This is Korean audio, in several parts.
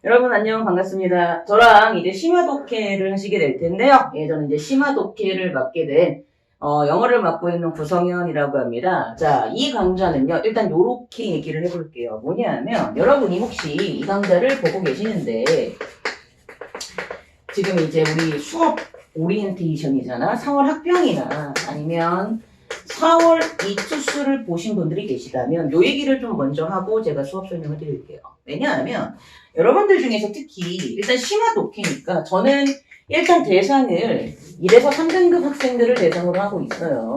여러분 안녕 반갑습니다. 저랑 이제 심화 독해를 하시게 될 텐데요. 저는 이제 심화 독해를 맡게 된 영어를 맡고 있는 구성현이라고 합니다. 자, 이 강좌는요. 일단 요렇게 얘기를 해볼게요. 뭐냐면 여러분이 혹시 이 강좌를 보고 계시는데 지금 이제 우리 수업 오리엔테이션이잖아. 4월 학병이나 아니면 4월 이투수를 보신 분들이 계시다면 요 얘기를 좀 먼저 하고 제가 수업 설명을 드릴게요. 왜냐하면 여러분들 중에서 특히 일단 심화 독해니까 저는 일단 대상을 1에서 3등급 학생들을 대상으로 하고 있어요.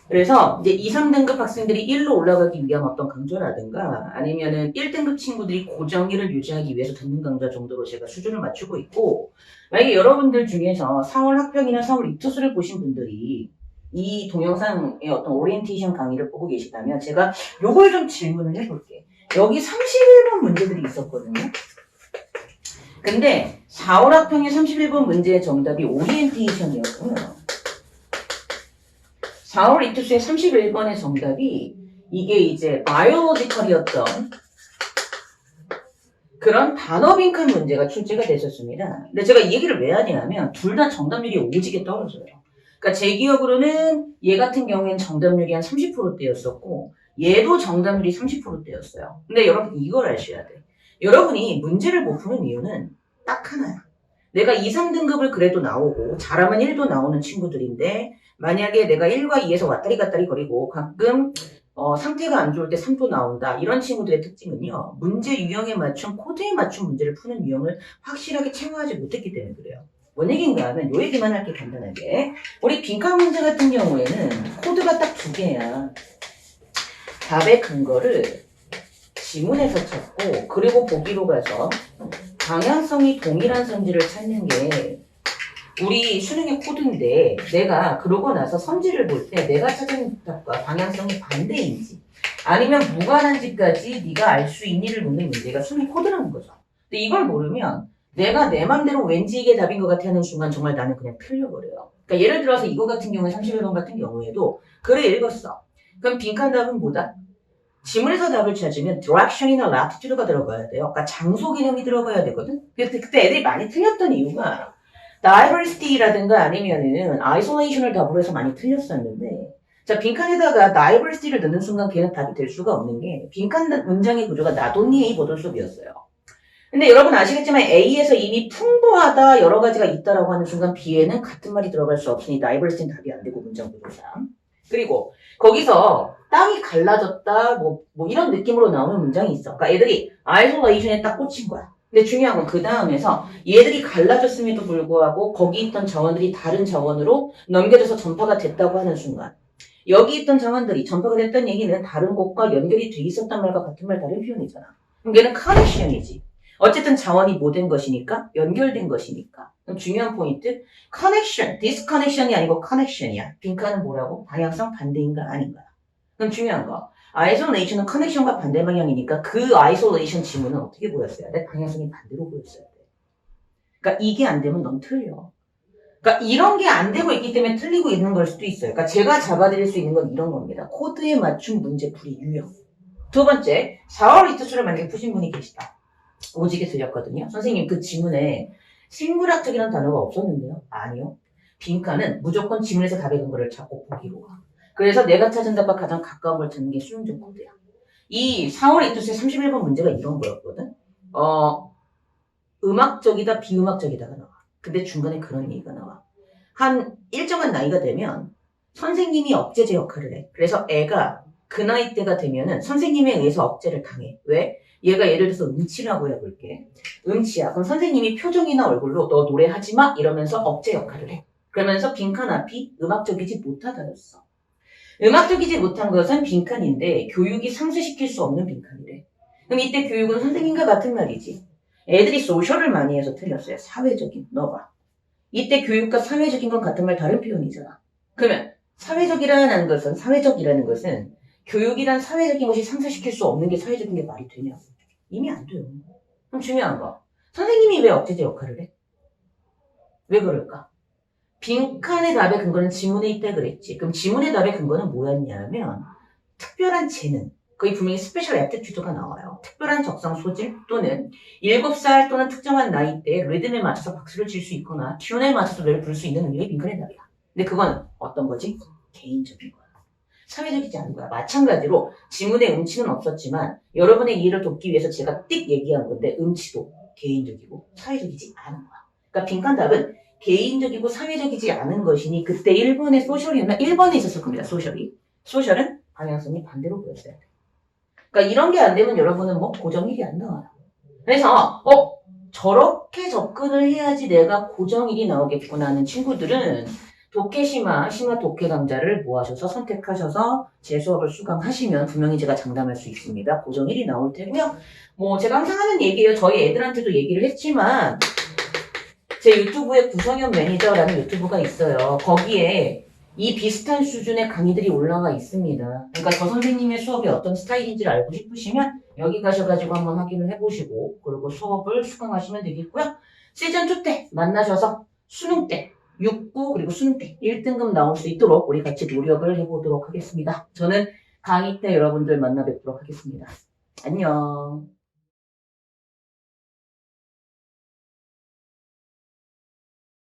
그래서 이제 2, 3등급 학생들이 1로 올라가기 위한 어떤 강좌라든가 아니면은 1등급 친구들이 고정의를 유지하기 위해서 듣는 강좌 정도로 제가 수준을 맞추고 있고, 만약에 여러분들 중에서 4월 학병이나 4월 이투수를 보신 분들이 이 동영상의 어떤 오리엔테이션 강의를 보고 계시다면 제가 요걸 좀 질문을 해볼게. 여기 31번 문제들이 있었거든요. 근데 4월 학병의 31번 문제의 정답이 오리엔테이션이었고요. 4월 이투수의 31번의 정답이 이게 이제 바이올로지컬이었던 그런 단어 빈칸 문제가 출제가 됐었습니다. 근데 제가 이 얘기를 왜 하냐면 둘 다 정답률이 오지게 떨어져요. 그러니까 제 기억으로는 얘 같은 경우에는 정답률이 한 30%대였었고 얘도 정답률이 30%대였어요. 근데 여러분 이걸 아셔야 돼. 여러분이 문제를 못 푸는 이유는 딱 하나야. 내가 2, 3등급을 그래도 나오고 잘하면 1도 나오는 친구들인데 만약에 내가 1과 2에서 왔다리 갔다리 거리고 가끔 상태가 안 좋을 때 3도 나온다. 이런 친구들의 특징은요. 문제 유형에 맞춘 코드에 맞춘 문제를 푸는 유형을 확실하게 채워하지 못했기 때문에 그래요. 뭔 얘기인가 하면 요 얘기만 할게 간단하게. 우리 빈칸 문제 같은 경우에는 코드가 딱 두 개야. 답의 근거를 지문에서 찾고 그리고 보기로 가서 방향성이 동일한 성질을 찾는 게 우리 수능의 코드인데 내가 그러고 나서 성질을 볼 때 내가 찾은 답과 방향성이 반대인지 아니면 무관한지까지 네가 알 수 있니를 묻는 문제가 수능 코드라는 거죠. 근데 이걸 모르면 내가 내 맘대로 왠지 이게 답인 것 같아 하는 순간 정말 나는 그냥 틀려버려요. 그러니까 예를 들어서 이거 같은 경우에 31번 같은 경우에도 글을 읽었어. 그럼 빈칸 답은 뭐다? 지문에서 답을 찾으면 direction이나 latitude가 들어가야 돼요. 그러니까 장소 개념이 들어가야 되거든. 그때 애들이 많이 틀렸던 이유가 diversity라든가 아니면은 isolation을 답으로 해서 많이 틀렸었는데, 자, 빈칸에다가 diversity를 넣는 순간 걔는 답이 될 수가 없는 게 빈칸 문장의 구조가 나돈니에이 보돌수업이었어요. 근데 여러분 아시겠지만 A에서 이미 풍부하다 여러 가지가 있다라고 하는 순간 B에는 같은 말이 들어갈 수 없으니 diversity는 답이 안 되고 문장 구조상. 그리고 거기서 땅이 갈라졌다 뭐 이런 느낌으로 나오는 문장이 있어. 그러니까 애들이 isolation에 딱 꽂힌 거야. 근데 중요한 건 그 다음에서 얘들이 갈라졌음에도 불구하고 거기 있던 자원들이 다른 자원으로 넘겨져서 전파가 됐다고 하는 순간 여기 있던 자원들이 전파가 됐다는 얘기는 다른 곳과 연결이 돼 있었단 말과 같은 말 다른 표현이잖아. 그럼 얘는 커넥션이지. 어쨌든 자원이 뭐 된 것이니까 연결된 것이니까. 그럼 중요한 포인트 커넥션, 디스커넥션이 아니고 커넥션이야. 빈칸은 뭐라고? 방향성 반대인가 아닌가. 그럼 중요한 거 아이솔레이션은 커넥션과 반대 방향이니까 그 아이솔레이션 지문은 어떻게 보였어야 돼? 방향성이 반대로 보였어야 돼. 그러니까 이게 안 되면 넌 틀려. 그러니까 이런 게 안 되고 있기 때문에 틀리고 있는 걸 수도 있어요. 그러니까 제가 잡아드릴 수 있는 건 이런 겁니다. 코드에 맞춘 문제풀이 유형. 두 번째, 4월 이투수를 만약에 푸신 분이 계시다. 오지게 들렸거든요. 선생님 그 지문에 생물학적이라는 단어가 없었는데요. 아니요. 빈칸은 무조건 지문에서 답의 근거를 찾고 보기로 가. 그래서 내가 찾은 답과 가장 가까운 걸 찾는 게 수능적 코드야. 이 4월 이투수의 31번 문제가 이런 거였거든. 음악적이다 비음악적이다가 나와. 근데 중간에 그런 얘기가 나와. 한 일정한 나이가 되면 선생님이 억제제 역할을 해. 그래서 애가 그 나이 때가 되면은 선생님에 의해서 억제를 당해. 왜? 얘가 예를 들어서 음치라고 해볼게. 음치야. 그럼 선생님이 표정이나 얼굴로 너 노래하지 마 이러면서 억제 역할을 해. 그러면서 빈칸 앞이 음악적이지 못하다였어. 음악적이지 못한 것은 빈칸인데 교육이 상쇄시킬 수 없는 빈칸이래. 그럼 이때 교육은 선생님과 같은 말이지. 애들이 소셜을 많이 해서 틀렸어요. 사회적인. 넣어봐. 이때 교육과 사회적인 건 같은 말 다른 표현이잖아. 그러면 사회적이라는 것은 사회적이라는 것은 교육이란 사회적인 것이 상쇄시킬 수 없는 게 사회적인 게 말이 되냐? 이미 안 돼요. 그럼 중요한 거. 선생님이 왜 억제제 역할을 해? 왜 그럴까? 빈칸의 답의 근거는 지문에 있다 그랬지. 그럼 지문의 답의 근거는 뭐였냐면 특별한 재능. 거기 분명히 스페셜 애티튜드가 나와요. 특별한 적성 소질 또는 7살 또는 특정한 나이대에 리듬에 맞춰서 박수를 칠 수 있거나 튠에 맞춰서 노래를 부를 수 있는 능력이 빈칸의 답이야. 근데 그건 어떤 거지? 개인적인 거야. 사회적이지 않은 거야. 마찬가지로 지문에 음치는 없었지만 여러분의 이해를 돕기 위해서 제가 띡 얘기한 건데 음치도 개인적이고 사회적이지 않은 거야. 그러니까 빈칸 답은 개인적이고 사회적이지 않은 것이니 그때 1번의 소셜이었나? 1번에 있었을 겁니다. 소셜이. 소셜은 방향성이 반대로 보였어야 돼. 그러니까 이런 게 안 되면 여러분은 뭐 고정일이 안 나와요. 그래서 저렇게 접근을 해야지 내가 고정일이 나오겠구나 하는 친구들은 독해심화, 심화 독해 강좌를 모아셔서 선택하셔서 제 수업을 수강하시면 분명히 제가 장담할 수 있습니다. 고정일이 나올 테고요. 뭐 제가 항상 하는 얘기예요. 저희 애들한테도 얘기를 했지만 제 유튜브에 구성현 매니저라는 유튜브가 있어요. 거기에 이 비슷한 수준의 강의들이 올라와 있습니다. 그러니까 저 선생님의 수업이 어떤 스타일인지를 알고 싶으시면 여기 가셔가지고 한번 확인을 해보시고 그리고 수업을 수강하시면 되겠고요. 시즌2 때 만나셔서 수능 때 6구 그리고 수능 때 1등급 나올 수 있도록 우리 같이 노력을 해보도록 하겠습니다. 저는 강의 때 여러분들 만나 뵙도록 하겠습니다. 안녕.